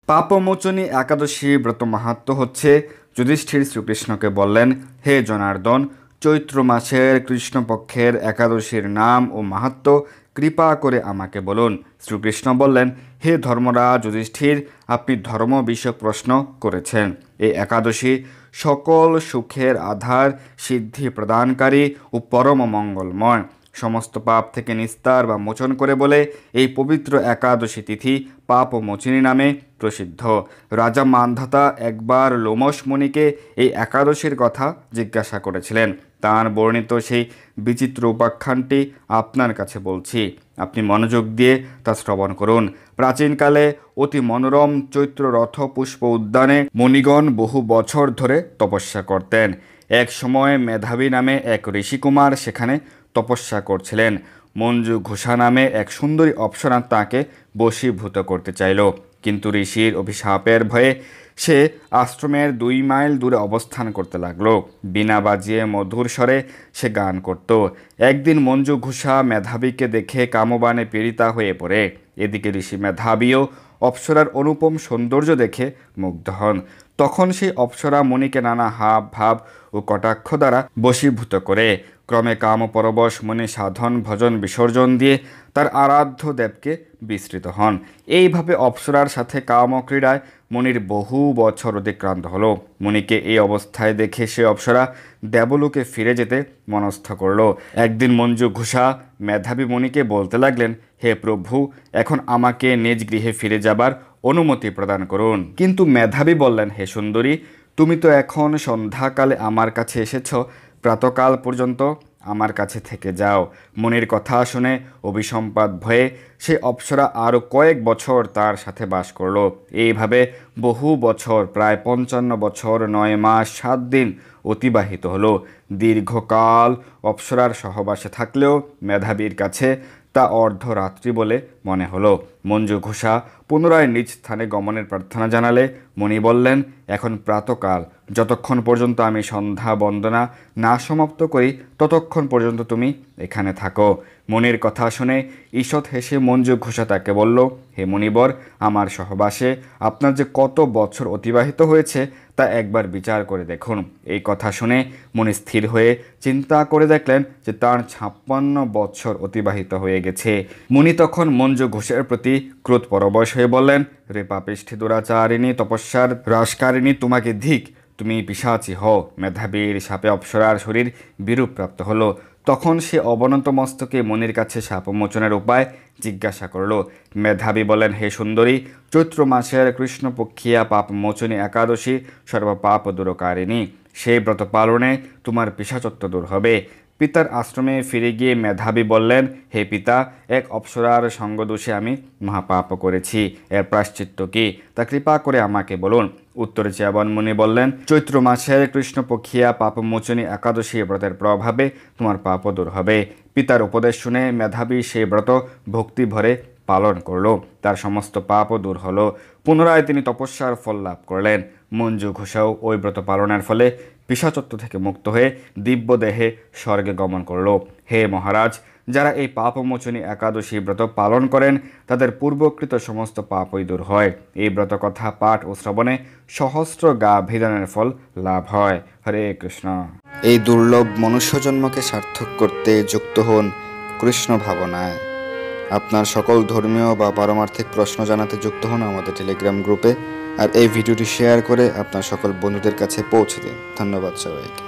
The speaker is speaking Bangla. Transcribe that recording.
পাপমোচনী একাদশী ব্রত মাহাত্ম্য হচ্ছে, যুধিষ্ঠির শ্রীকৃষ্ণকে বললেন, হে জনার্দন, চৈত্র মাসের কৃষ্ণপক্ষের একাদশীর নাম ও মাহাত্ম্য কৃপা করে আমাকে বলুন। শ্রীকৃষ্ণ বললেন, হে ধর্মরাজ যুধিষ্ঠির, আপনি ধর্ম বিষয়ক প্রশ্ন করেছেন। এই একাদশী সকল সুখের আধার, সিদ্ধি প্রদানকারী ও পরম মঙ্গলময়, সমস্ত পাপ থেকে নিস্তার বা মোচন করে বলে এই পবিত্র একাদশী তিথি পাপমোচিনী নামে প্রসিদ্ধ। রাজা মান্ধাতা একবার লোমশ মুনিকে এই একাদশীর কথা জিজ্ঞাসা করেছিলেন। তাঁর বর্ণিত সেই বিচিত্র উপাখ্যানটি আপনার কাছে বলছি, আপনি মনোযোগ দিয়ে তা শ্রবণ করুন। প্রাচীনকালে অতি মনোরম চৈত্র রথ পুষ্প উদ্যানে মুনিগণ বহু বছর ধরে তপস্যা করতেন। এক সময় মেধাবী নামে এক ঋষিকুমার সেখানে তপস্যা করছিলেন। মঞ্জু ঘোষা নামে এক সুন্দরী অপ্সরা তাঁকে বশীভূত করতে চাইল, কিন্তু ঋষির অভিশাপের ভয়ে সে আশ্রমের 2 মাইল দূরে অবস্থান করতে লাগলো। বীণা বাজিয়ে মধুর স্বরে সে গান করত। একদিন মঞ্জু ঘোষা মেধাবীকে দেখে কামবাণে পীড়িতা হয়ে পড়ে। এদিকে ঋষি মেধাবীও অপ্সরার অনুপম সৌন্দর্য দেখে মুগ্ধ হন। তখন সেই অপ্সরা মুনিকে নানা হাব ভাব ও কটাক্ষ দ্বারা বশীভূত করে। ক্রমে কামপরবশ মুনি সাধন ভজন বিসর্জন দিয়ে তার আরাধ্য দেবকে বিস্মৃত হন। এইভাবে অপ্সরার সাথে কামক্রীড়ায় মুনির বহু বছর অতিক্রান্ত হলো। মুনিকে এই অবস্থায় দেখে সে অপ্সরা দেবলোকে ফিরে যেতে মনস্থ করল। একদিন মঞ্জু ঘোষা মেধাবী মুনিকে বলতে লাগলেন, হে প্রভু, এখন আমাকে নিজ গৃহে ফিরে যাবার অনুমতি প্রদান করুন। কিন্তু মেধাবী বললেন, হে সুন্দরী, তুমি তো এখন সন্ধ্যাকালে আমার কাছে এসেছ, প্রাতকাল পর্যন্ত আমার কাছে থেকে যাও। মুনির কথা শুনে অভিসম্পাত ভয়ে সে অপ্সরা আরও কয়েক বছর তার সাথে বাস করল। এইভাবে বহু বছর, প্রায় 55 বছর 9 মাস 7 দিন অতিবাহিত হলো। দীর্ঘকাল অপ্সরার সহবাসে থাকলেও মেধাবীর কাছে তা অর্ধরাত্রি বলে মনে হলো। মঞ্জু ঘোষা পুনরায় নিজ স্থানে গমনের প্রার্থনা জানালে মুনি বললেন, এখন প্রাতকাল, যতক্ষণ পর্যন্ত আমি সন্ধ্যা বন্দনা না সমাপ্ত করি ততক্ষণ পর্যন্ত তুমি এখানে থাকো। মুনির কথা শুনে ঈষৎ হেসে মঞ্জু ঘোষা তাকে বলল, হে মুনিবর, আমার সহবাসে আপনার যে কত বছর অতিবাহিত হয়েছে তা একবার বিচার করে দেখুন। এই কথা শুনে মুনি স্থির হয়ে চিন্তা করে দেখলেন যে তার 56 বছর অতিবাহিত হয়ে গেছে। মুনি তখন মঞ্জু ঘোষের প্রতি ক্রোধ পরবশ হয়ে বললেন, রে পাপিষ্ঠী দুরাচারিণী তপস্যার হ্রাসকারিণী, তোমাকে ধিক, তুমি পিশাচী হও। মেধাবীর সাপে অপ্সরার শরীর বিরূপ প্রাপ্ত হলো। তখন সে অবনত মস্তকে মুনির কাছে শাপমোচনের উপায় জিজ্ঞাসা করল। মেধাবী বলেন, হে সুন্দরী, চৈত্র মাসের কৃষ্ণপক্ষিয়া পাপমোচনী একাদশী সর্বপাপ দূরকারিণী। সেই ব্রত পালনে তোমার পিশাচত্ব দূর হবে। পিতার আশ্রমে ফিরে গিয়ে মেধাবী বললেন, হে পিতা, এক অপ্সরার সঙ্গদোষে আমি মহাপাপ করেছি। এর প্রায়শ্চিত্ত কি, তা কৃপা করে আমাকে বলুন। উত্তরে চ্যবন মুনি বললেন, চৈত্র মাসের কৃষ্ণপক্ষিয়া পাপমোচনী একাদশী ব্রতের প্রভাবে তোমার পাপ দূর হবে। পিতার উপদেশ শুনে মেধাবী সেই ব্রত ভক্তি ভরে পালন করল। তার সমস্ত পাপও দূর হলো। পুনরায় তিনি তপস্যার ফল লাভ করলেন। মঞ্জু ঘোষাও ওই ব্রত পালনের ফলে পিশাচত্ব থেকে মুক্ত হয়ে দিব্য দেহে স্বর্গে গমন করল। হে মহারাজ, যারা এই পাপমোচনী একাদশী ব্রত পালন করেন তাদের পূর্বকৃত সমস্ত পাপই দূর হয়। এই ব্রত কথা পাঠ ও শ্রবণে সহস্র গাভীদানের ফল লাভ হয়। হরে কৃষ্ণ। এই দুর্লভ মনুষ্যজন্মকে সার্থক করতে যুক্ত হন কৃষ্ণ ভাবনায়। আপনার সকল ধর্মীয় বা পারমার্থিক প্রশ্ন জানাতে যুক্ত হন আমাদের টেলিগ্রাম গ্রুপে, আর এই ভিডিওটি শেয়ার করে আপনার সকল বন্ধুদের কাছে পৌঁছে দিন। ধন্যবাদ সবাইকে।